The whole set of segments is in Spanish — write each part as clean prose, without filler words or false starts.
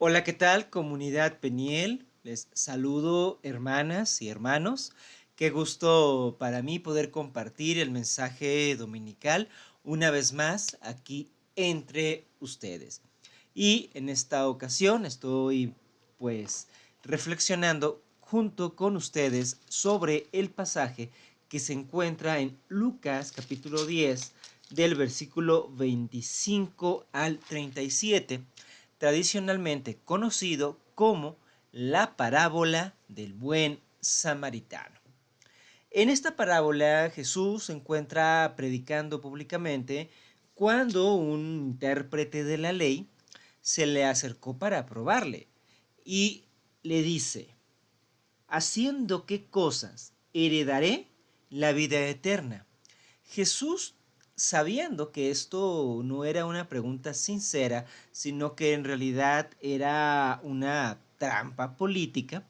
Hola, ¿qué tal, comunidad Peniel? Les saludo, hermanas y hermanos. Qué gusto para mí poder compartir el mensaje dominical una vez más aquí entre ustedes. Y en esta ocasión estoy pues reflexionando junto con ustedes sobre el pasaje que se encuentra en Lucas capítulo 10 del versículo 25 al 37, tradicionalmente conocido como la parábola del buen samaritano. En esta parábola Jesús se encuentra predicando públicamente cuando un intérprete de la ley se le acercó para probarle y le dice: ¿haciendo qué cosas heredaré la vida eterna? Jesús, sabiendo que esto no era una pregunta sincera, sino que en realidad era una trampa política,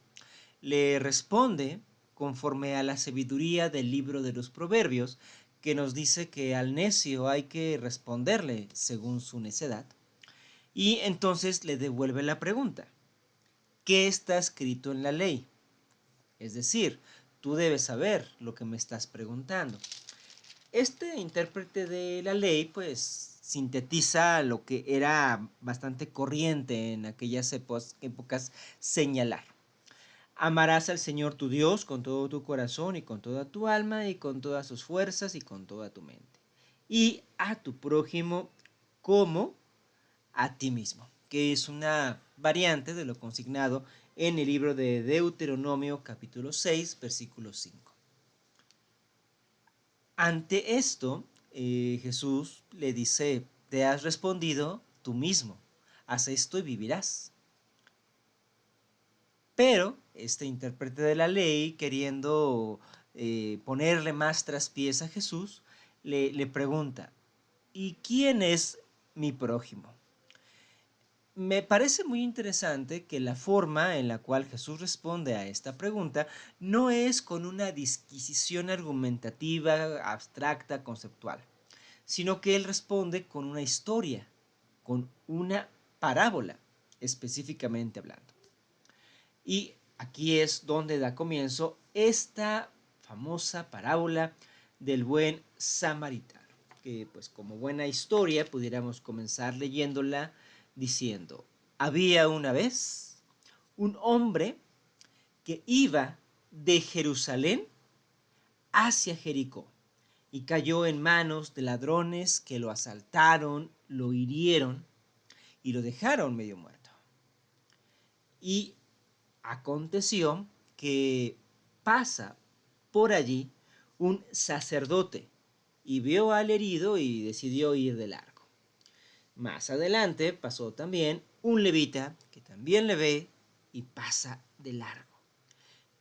le responde conforme a la sabiduría del libro de los Proverbios, que nos dice que al necio hay que responderle según su necedad. Y entonces le devuelve la pregunta: ¿qué está escrito en la ley? Es decir, tú debes saber lo que me estás preguntando. Este intérprete de la ley pues sintetiza lo que era bastante corriente en aquellas épocas señalar: amarás al Señor tu Dios con todo tu corazón y con toda tu alma y con todas tus fuerzas y con toda tu mente, y a tu prójimo como a ti mismo, que es una variante de lo consignado en el libro de Deuteronomio capítulo 6 versículo 5. Ante esto, Jesús le dice: te has respondido tú mismo, haz esto y vivirás. Pero este intérprete de la ley, queriendo ponerle más traspiés a Jesús, le pregunta: ¿y quién es mi prójimo? Me parece muy interesante que la forma en la cual Jesús responde a esta pregunta no es con una disquisición argumentativa, abstracta, conceptual, sino que él responde con una historia, con una parábola, específicamente hablando. Y aquí es donde da comienzo esta famosa parábola del buen samaritano, que pues como buena historia pudiéramos comenzar leyéndola diciendo: había una vez un hombre que iba de Jerusalén hacia Jericó y cayó en manos de ladrones que lo asaltaron, lo hirieron y lo dejaron medio muerto. Y aconteció que pasa por allí un sacerdote y vio al herido y decidió ir de largo. Más adelante pasó también un levita que también le ve y pasa de largo.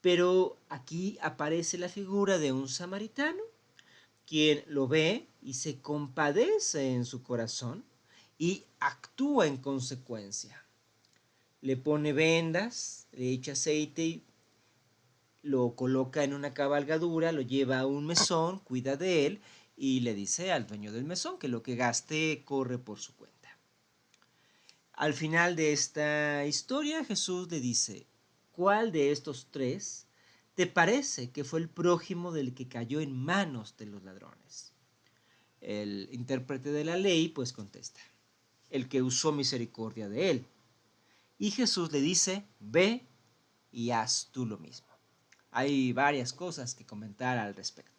Pero aquí aparece la figura de un samaritano, quien lo ve y se compadece en su corazón y actúa en consecuencia. Le pone vendas, le echa aceite y lo coloca en una cabalgadura, lo lleva a un mesón, cuida de él y le dice al dueño del mesón que lo que gaste corre por su cuenta. Al final de esta historia, Jesús le dice: ¿cuál de estos tres te parece que fue el prójimo del que cayó en manos de los ladrones? El intérprete de la ley pues contesta: el que usó misericordia de él. Y Jesús le dice: ve y haz tú lo mismo. Hay varias cosas que comentar al respecto.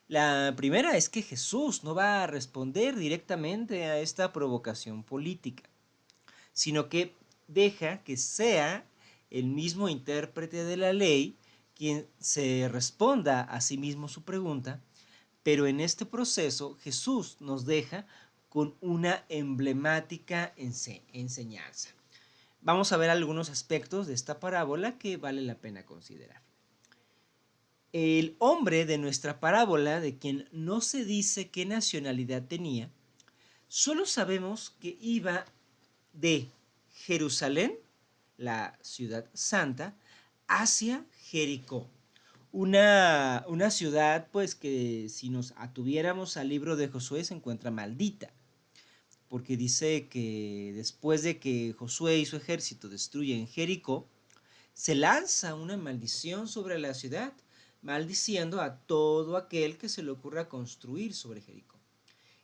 La primera es que Jesús no va a responder directamente a esta provocación política, sino que deja que sea el mismo intérprete de la ley quien se responda a sí mismo su pregunta, pero en este proceso Jesús nos deja con una emblemática enseñanza. Vamos a ver algunos aspectos de esta parábola que vale la pena considerar. El hombre de nuestra parábola, de quien no se dice qué nacionalidad tenía, solo sabemos que iba de Jerusalén, la ciudad santa, hacia Jericó. Una ciudad pues que si nos atuviéramos al libro de Josué se encuentra maldita. porque dice que después de que Josué y su ejército destruyen Jericó, se lanza una maldición sobre la ciudad, maldiciendo a todo aquel que se le ocurra construir sobre Jericó.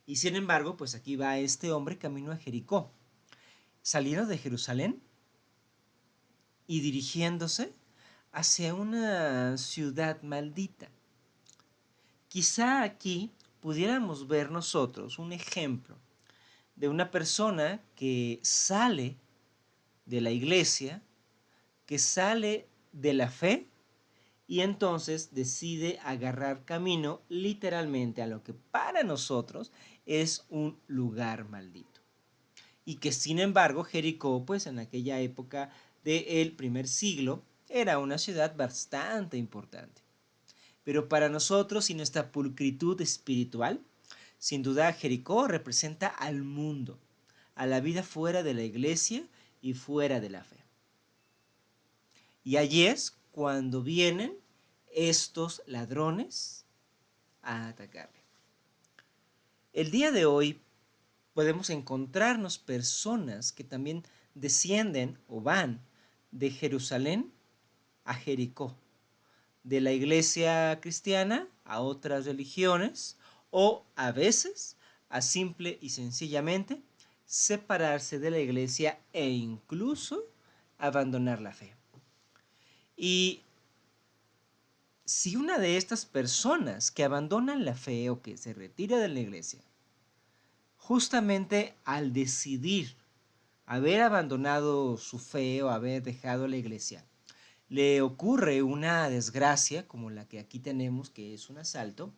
Y sin embargo, pues aquí va este hombre camino a Jericó, saliendo de Jerusalén y dirigiéndose hacia una ciudad maldita. Quizá aquí pudiéramos ver nosotros un ejemplo de una persona que sale de la iglesia, que sale de la fe y entonces decide agarrar camino literalmente a lo que para nosotros es un lugar maldito. Y que sin embargo Jericó, pues en aquella época del primer siglo, era una ciudad bastante importante. Pero para nosotros y nuestra pulcritud espiritual, sin duda Jericó representa al mundo, a la vida fuera de la iglesia y fuera de la fe. Y allí es cuando vienen estos ladrones a atacarle. El día de hoy podemos encontrarnos personas que también descienden o van de Jerusalén a Jericó, de la iglesia cristiana a otras religiones o a veces a simple y sencillamente separarse de la iglesia e incluso abandonar la fe. Y si una de estas personas que abandonan la fe o que se retira de la iglesia, justamente al decidir haber abandonado su fe o haber dejado la iglesia, le ocurre una desgracia como la que aquí tenemos, que es un asalto,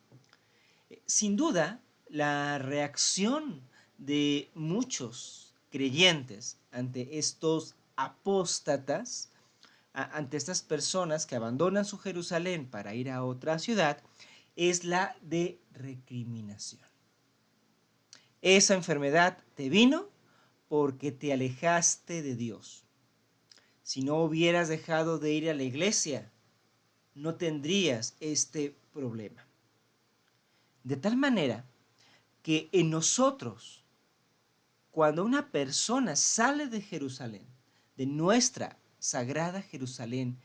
sin duda la reacción de muchos creyentes ante estos apóstatas, ante estas personas que abandonan su Jerusalén para ir a otra ciudad, es la de recriminación. Esa enfermedad te vino porque te alejaste de Dios. Si no hubieras dejado de ir a la iglesia, no tendrías este problema. De tal manera que en nosotros, cuando una persona sale de Jerusalén, de nuestra sagrada Jerusalén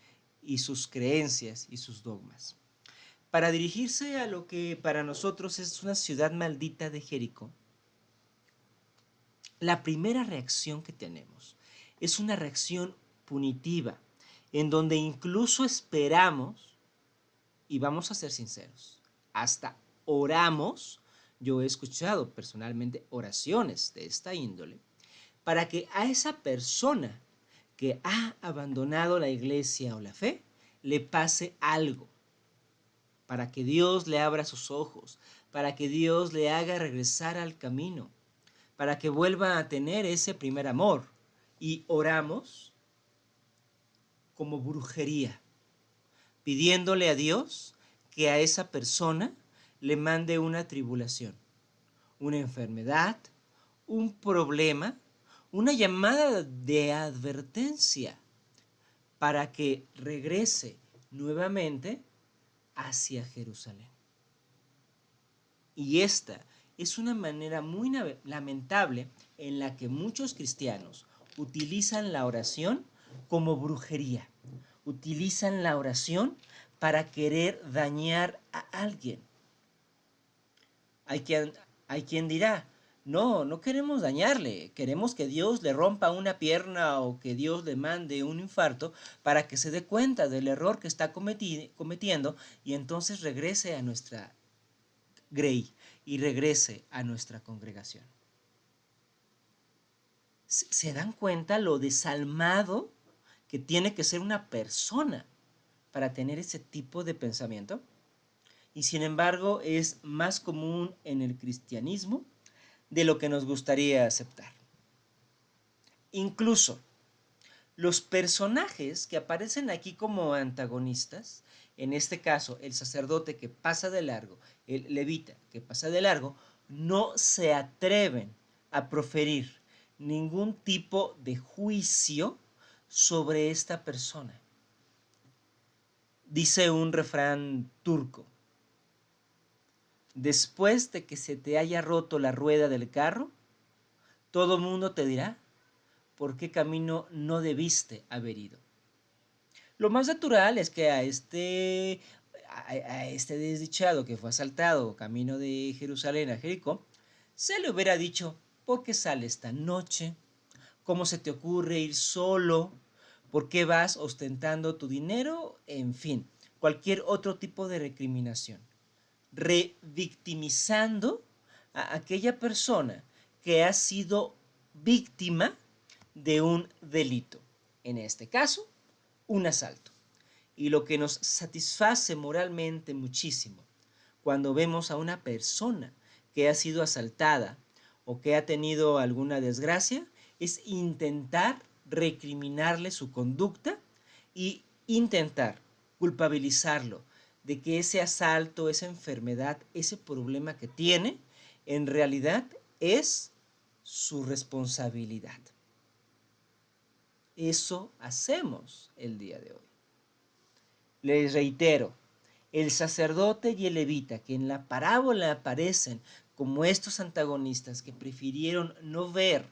y sus creencias y sus dogmas, para dirigirse a lo que para nosotros es una ciudad maldita de Jericó, la primera reacción que tenemos es una reacción punitiva, en donde incluso esperamos, y vamos a ser sinceros, hasta oramos. Yo he escuchado personalmente oraciones de esta índole para que a esa persona que ha abandonado la iglesia o la fe le pase algo, para que Dios le abra sus ojos, para que Dios le haga regresar al camino, para que vuelva a tener ese primer amor. Y oramos como brujería, pidiéndole a Dios que a esa persona le mande una tribulación, una enfermedad, un problema, una llamada de advertencia para que regrese nuevamente hacia Jerusalén. Y esta es una manera muy lamentable en la que muchos cristianos utilizan la oración como brujería, utilizan la oración para querer dañar a alguien. Hay quien dirá, no, no queremos dañarle, queremos que Dios le rompa una pierna o que Dios le mande un infarto para que se dé cuenta del error que está cometiendo y entonces regrese a nuestra grey y regrese a nuestra congregación. ¿Se dan cuenta lo desalmado que tiene que ser una persona para tener ese tipo de pensamiento? Y sin embargo es más común en el cristianismo de lo que nos gustaría aceptar. Incluso los personajes que aparecen aquí como antagonistas, en este caso el sacerdote que pasa de largo, el levita que pasa de largo, no se atreven a proferir ningún tipo de juicio sobre esta persona. Dice un refrán turco: después de que se te haya roto la rueda del carro, Todo mundo te dirá por qué camino no debiste haber ido. Lo más natural es que a este desdichado que fue asaltado camino de Jerusalén a Jericó, se le hubiera dicho, ¿por qué sales esta noche? ¿Cómo se te ocurre ir solo? ¿Por qué vas ostentando tu dinero? En fin, cualquier otro tipo de recriminación, revictimizando a aquella persona que ha sido víctima de un delito. En este caso, un asalto. Y lo que nos satisface moralmente muchísimo cuando vemos a una persona que ha sido asaltada o que ha tenido alguna desgracia es intentar recriminarle su conducta y intentar culpabilizarlo de que ese asalto, esa enfermedad, ese problema que tiene, en realidad es su responsabilidad. Eso hacemos el día de hoy. Les reitero, el sacerdote y el levita, que en la parábola aparecen como estos antagonistas que prefirieron no ver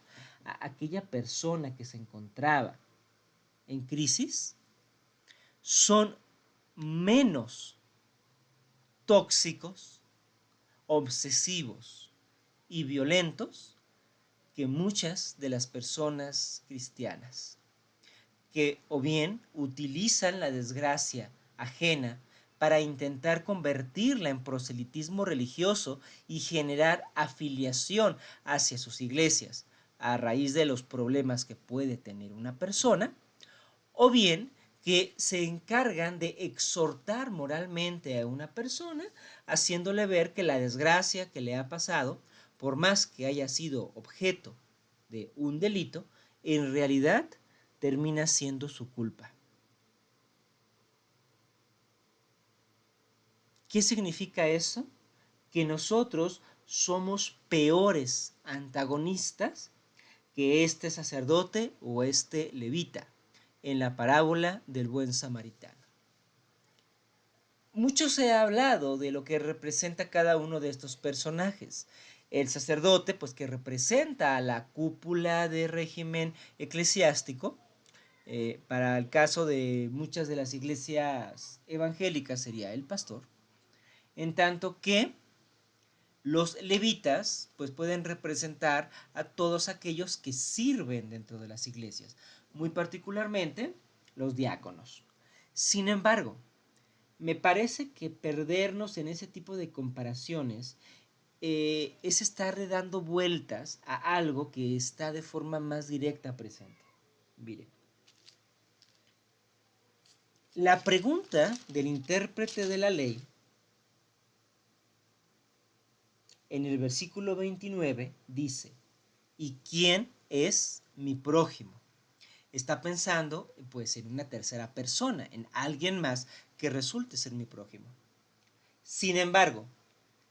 a aquella persona que se encontraba en crisis, son menos tóxicos, obsesivos y violentos que muchas de las personas cristianas, que o bien utilizan la desgracia ajena para intentar convertirla en proselitismo religioso y generar afiliación hacia sus iglesias a raíz de los problemas que puede tener una persona, o bien que se encargan de exhortar moralmente a una persona, haciéndole ver que la desgracia que le ha pasado, por más que haya sido objeto de un delito, en realidad termina siendo su culpa. ¿Qué significa eso? Que nosotros somos peores antagonistas que este sacerdote o este levita en la parábola del buen samaritano. Mucho se ha hablado de lo que representa cada uno de estos personajes. El sacerdote, pues que representa a la cúpula de régimen eclesiástico, para el caso de muchas de las iglesias evangélicas sería el pastor, en tanto que los levitas pues pueden representar a todos aquellos que sirven dentro de las iglesias, muy particularmente los diáconos. Sin embargo, me parece que perdernos en ese tipo de comparaciones es estarle dando vueltas a algo que está de forma más directa presente. Mire, la pregunta del intérprete de la ley en el versículo 29 dice, ¿y quién es mi prójimo? Está pensando pues en una tercera persona, en alguien más que resulte ser mi prójimo. Sin embargo,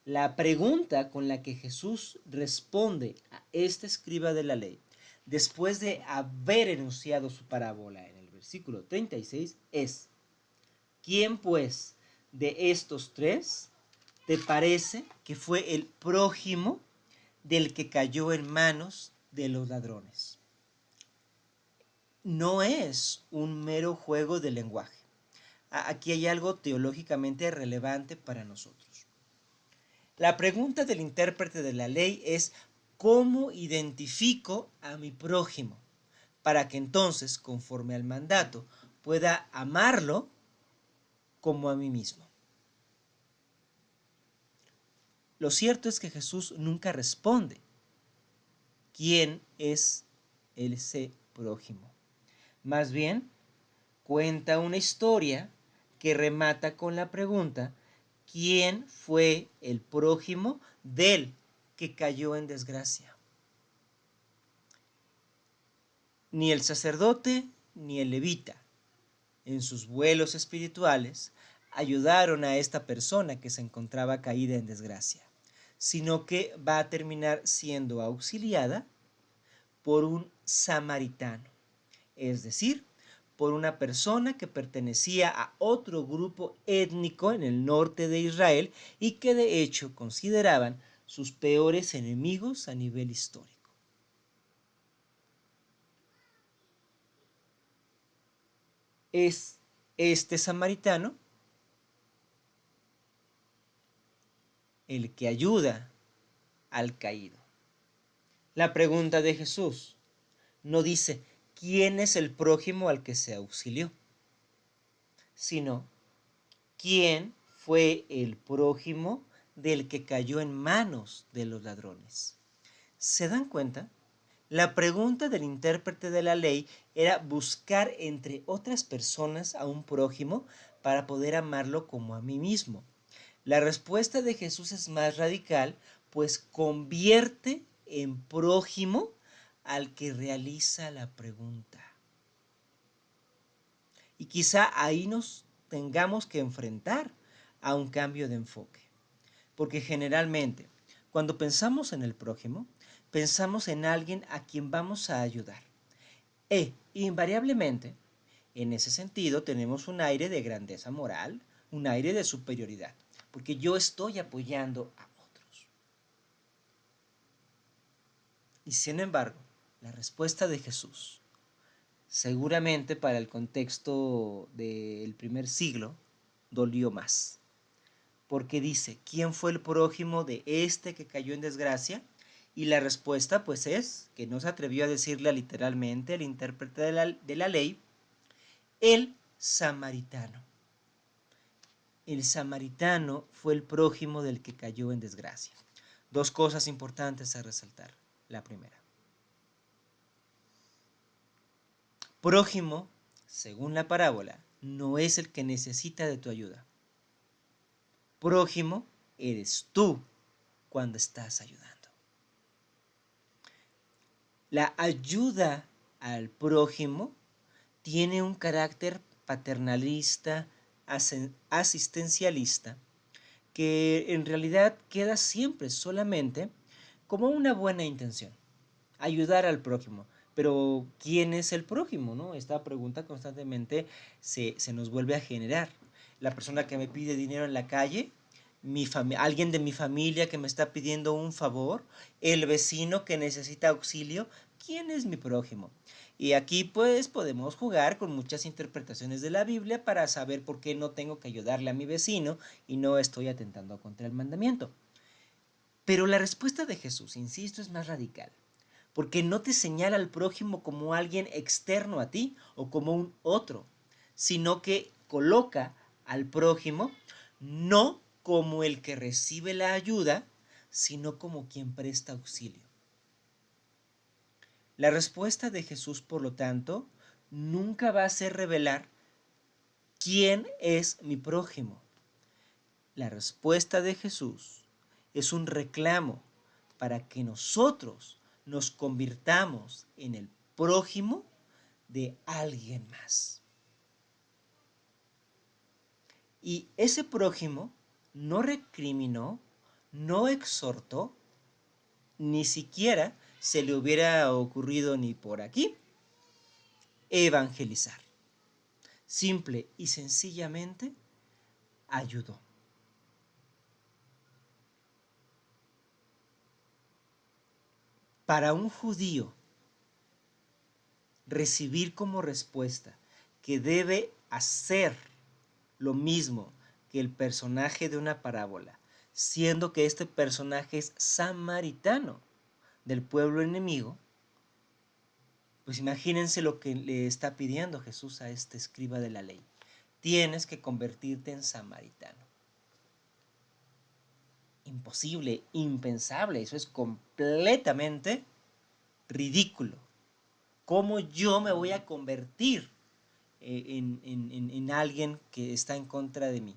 la pregunta con la que Jesús responde a este escriba de la ley, después de haber enunciado su parábola en el versículo 36, es, ¿quién pues de estos tres te parece que fue el prójimo del que cayó en manos de los ladrones? No es un mero juego de lenguaje. Aquí hay algo teológicamente relevante para nosotros. La pregunta del intérprete de la ley es, ¿cómo identifico a mi prójimo? Para que entonces, conforme al mandato, pueda amarlo como a mí mismo. Lo cierto es que Jesús nunca responde quién es ese prójimo. Más bien, cuenta una historia que remata con la pregunta, ¿quién fue el prójimo del que cayó en desgracia? Ni el sacerdote ni el levita, en sus vuelos espirituales, ayudaron a esta persona que se encontraba caída en desgracia, sino que va a terminar siendo auxiliada por un samaritano, es decir, por una persona que pertenecía a otro grupo étnico en el norte de Israel y que de hecho consideraban sus peores enemigos a nivel histórico. es este samaritano el que ayuda al caído. La pregunta de Jesús no dice quién es el prójimo al que se auxilió, sino quién fue el prójimo del que cayó en manos de los ladrones. ¿Se dan cuenta? La pregunta del intérprete de la ley era buscar entre otras personas a un prójimo para poder amarlo como a mí mismo. La respuesta de Jesús es más radical, pues convierte en prójimo al que realiza la pregunta. Y quizá ahí nos tengamos que enfrentar a un cambio de enfoque. Porque generalmente, cuando pensamos en el prójimo, pensamos en alguien a quien vamos a ayudar. Invariablemente, en ese sentido, tenemos un aire de grandeza moral, un aire de superioridad, porque yo estoy apoyando a otros. Y sin embargo, la respuesta de Jesús, seguramente para el contexto del primer siglo, dolió más. Porque dice, ¿quién fue el prójimo de este que cayó en desgracia? Y la respuesta pues es, que no se atrevió a decirle literalmente el intérprete de la ley, el samaritano. El samaritano fue el prójimo del que cayó en desgracia. Dos cosas importantes a resaltar. La primera. Prójimo, según la parábola, no es el que necesita de tu ayuda. Prójimo eres tú cuando estás ayudando. La ayuda al prójimo tiene un carácter paternalista, asistencialista, que en realidad queda siempre solamente como una buena intención, ayudar al prójimo. Pero ¿quién es el prójimo? ¿No? Esta pregunta constantemente se nos vuelve a generar. La persona que me pide dinero en la calle, alguien de mi familia que me está pidiendo un favor, el vecino que necesita auxilio, ¿quién es mi prójimo? Y aquí pues podemos jugar con muchas interpretaciones de la Biblia para saber por qué no tengo que ayudarle a mi vecino y no estoy atentando contra el mandamiento. Pero la respuesta de Jesús, insisto, es más radical, porque no te señala al prójimo como alguien externo a ti o como un otro, sino que coloca al prójimo no como el que recibe la ayuda, sino como quien presta auxilio. La respuesta de Jesús, por lo tanto, nunca va a ser revelar quién es mi prójimo. La respuesta de Jesús es un reclamo para que nosotros nos convirtamos en el prójimo de alguien más. Y ese prójimo no recriminó, no exhortó, ni siquiera se le hubiera ocurrido ni por aquí evangelizar. Simple y sencillamente ayudó. Para un judío, recibir como respuesta que debe hacer lo mismo que el personaje de una parábola, siendo que este personaje es samaritano del pueblo enemigo, pues imagínense lo que le está pidiendo Jesús a este escriba de la ley. Tienes que convertirte en samaritano. Imposible, impensable, eso es completamente ridículo. ¿Cómo yo me voy a convertir en alguien que está en contra de mí?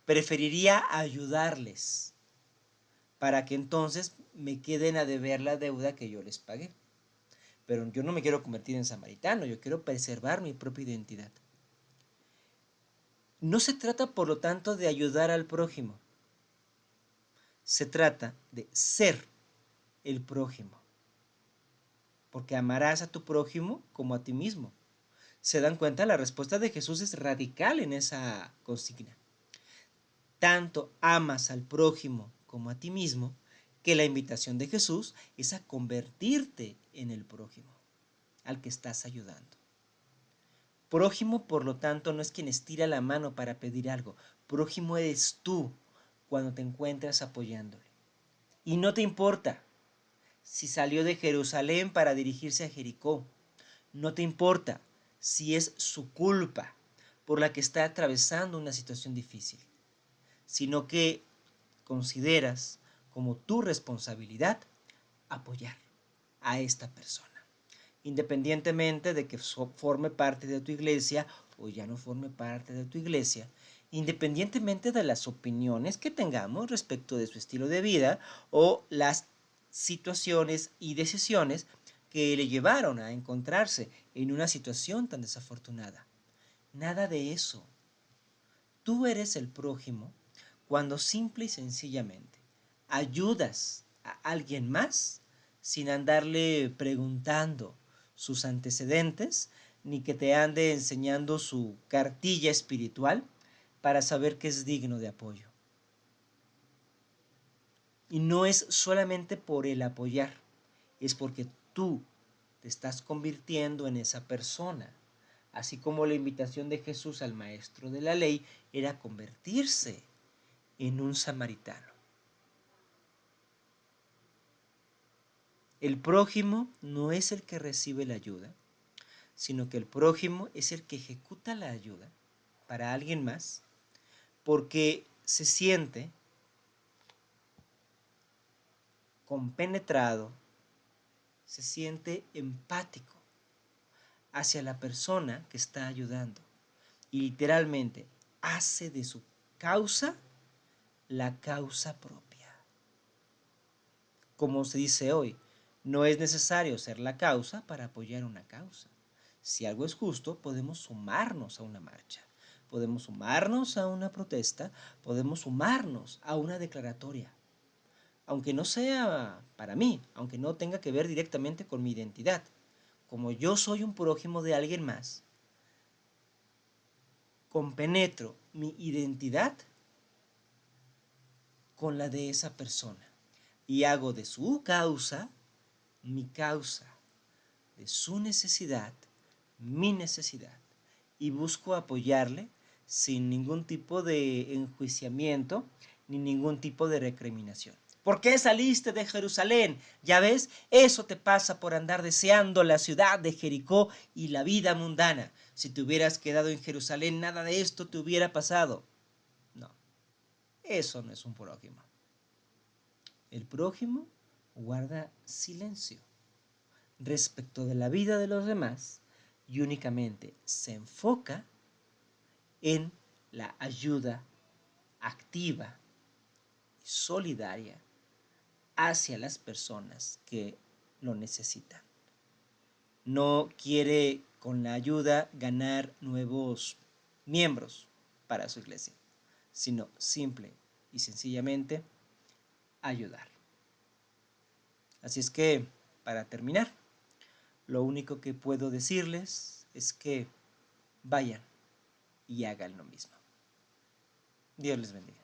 Preferiría ayudarles para que entonces me queden a deber la deuda que yo les pagué. Pero yo no me quiero convertir en samaritano, yo quiero preservar mi propia identidad. No se trata, por lo tanto, de ayudar al prójimo. Se trata de ser el prójimo. Porque amarás a tu prójimo como a ti mismo. ¿Se dan cuenta? La respuesta de Jesús es radical en esa consigna. Tanto amas al prójimo como a ti mismo, que la invitación de Jesús es a convertirte en el prójimo, al que estás ayudando. Prójimo, por lo tanto, no es quien estira la mano para pedir algo. Prójimo eres tú cuando te encuentras apoyándole. Y no te importa si salió de Jerusalén para dirigirse a Jericó. No te importa si es su culpa por la que está atravesando una situación difícil, sino que consideras como tu responsabilidad apoyar a esta persona, independientemente de que forme parte de tu iglesia o ya no forme parte de tu iglesia, independientemente de las opiniones que tengamos respecto de su estilo de vida o las situaciones y decisiones que le llevaron a encontrarse en una situación tan desafortunada. Nada de eso. Tú eres el prójimo cuando simple y sencillamente ayudas a alguien más sin andarle preguntando sus antecedentes, ni que te ande enseñando su cartilla espiritual para saber que es digno de apoyo. Y no es solamente por el apoyar, es porque tú te estás convirtiendo en esa persona. Así como la invitación de Jesús al maestro de la ley era convertirse en un samaritano. El prójimo no es el que recibe la ayuda, sino que el prójimo es el que ejecuta la ayuda para alguien más porque se siente compenetrado, se siente empático hacia la persona que está ayudando y literalmente hace de su causa la causa propia. Como se dice hoy, no es necesario ser la causa para apoyar una causa. Si algo es justo, podemos sumarnos a una marcha, podemos sumarnos a una protesta, podemos sumarnos a una declaratoria. Aunque no sea para mí, aunque no tenga que ver directamente con mi identidad. Como yo soy un prójimo de alguien más, compenetro mi identidad con la de esa persona y hago de su causa mi causa, de su necesidad mi necesidad, y busco apoyarle sin ningún tipo de enjuiciamiento ni ningún tipo de recriminación. ¿Por qué saliste de Jerusalén? Ya ves, eso te pasa por andar deseando la ciudad de Jericó y la vida mundana. Si te hubieras quedado en Jerusalén, nada de esto te hubiera pasado. No, eso no es un prójimo. El prójimo guarda silencio respecto de la vida de los demás y únicamente se enfoca en la ayuda activa y solidaria hacia las personas que lo necesitan. No quiere con la ayuda ganar nuevos miembros para su iglesia, sino simple y sencillamente ayudar. Así es que, para terminar, lo único que puedo decirles es que vayan y hagan lo mismo. Dios les bendiga.